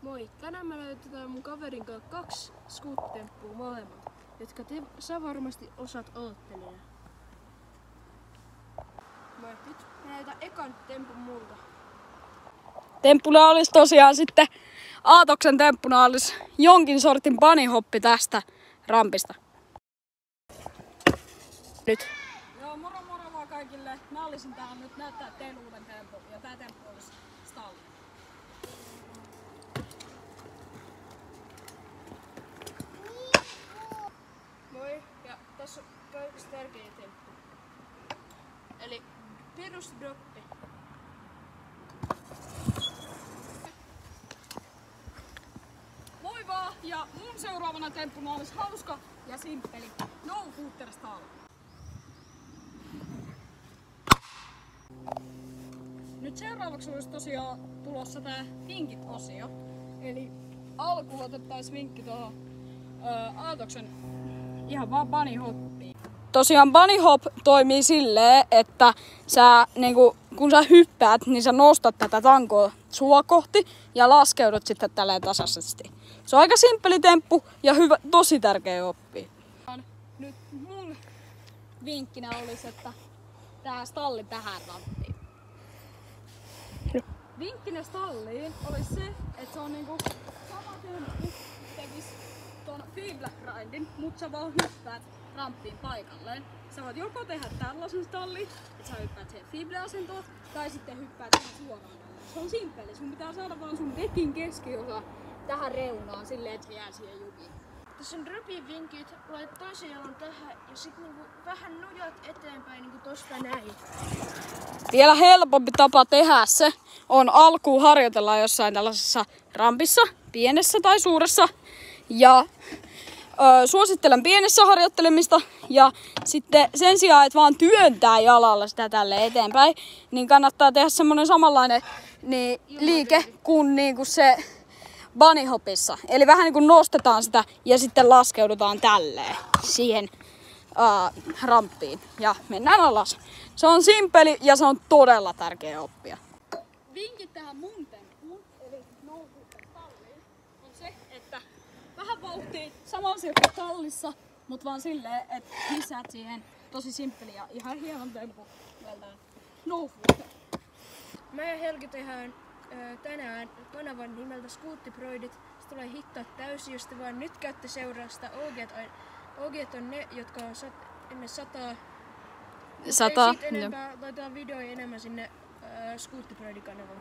Moi! Tänään me löytetään mun kaverin kanssa 2 scoot-temppua molemmat, jotka sä varmasti osaat aloittelijana. Moi! Nyt me näytän ekan tempun multa. Temppuna olisi tosiaan sitten, Aatoksen temppuna olisi jonkin sortin bunnyhoppi tästä rampista. Nyt. Joo, moro moro vaan kaikille. Mä olisin tähän nyt näyttää teille uuden tempun ja tää temppu olisi stalli. Moi! Ja tässä on kaikista tärkein temppu. Eli perusdroppi. Moi vaan! Ja mun seuraavana temppuna olisi hauska ja simppeli. No footer stall. Nyt seuraavaksi olisi tosiaan tulossa tää vinkit-osio. Eli alkuun otettaisiin vinkki tuohon Aatoksen ihan vaan bunnyhoppiin. Tosiaan bunnyhop toimii silleen, että sä, kun sä hyppäät, niin sä nostat tätä tankoa sua kohti ja laskeudut sitten tälleen tasaisesti. Se on aika simppeli temppu ja hyvä, tosi tärkeä oppia. Nyt mun vinkkinä olisi, että tää stalli tähän ramppiin. Vinkkinä stalliin olisi se, että se on sama temppu, tekis ton feedback grindin, mutta sä vaan hyppäät ramppiin paikalleen. Sä voit joko tehdä tällaisen stallin, että sä hyppäät siihen feedback-asentoon, tai sitten hyppäät suoraan. Se on simppeli, sun pitää saada vaan sun dekin keskiosa tähän reunaan silleen, että se jää siihen jukiin. Tässä on dropin vinkit, lait toisen jalan tähän ja sit vähän nujat eteenpäin niinku tosta näin. Vielä helpompi tapa tehdä se on alkuun harjoitella jossain tällaisessa rampissa, pienessä tai suuressa. Ja suosittelen pienessä harjoittelemista ja sitten sen sijaan, että vaan työntää jalalla sitä tälle eteenpäin, niin kannattaa tehdä semmonen samanlainen liike kuin se bunnyhopissa. Eli vähän niin kuin nostetaan sitä ja sitten laskeudutaan tälleen siihen ramppiin ja mennään alas. Se on simppeli ja se on todella tärkeä oppia. Vinkit tähän mun temppuun, eli no-footer-talliin, on se, että vähän vauhtia samalla kuin tallissa, mutta vaan silleen, että lisäät siihen tosi simppeli ja ihan hienon temppu nimeltään no-footer. Mä ja Helgi tehdään tänään kanavan nimeltä Scoottiproidit. Se tulee hittaa täysin, jos te vaan nyt käytte seurausta. OGt on ne, jotka on ennen 100. Ei siitä enempää, laitetaan videoja enemmän sinne Scoottiproidin kanavalle.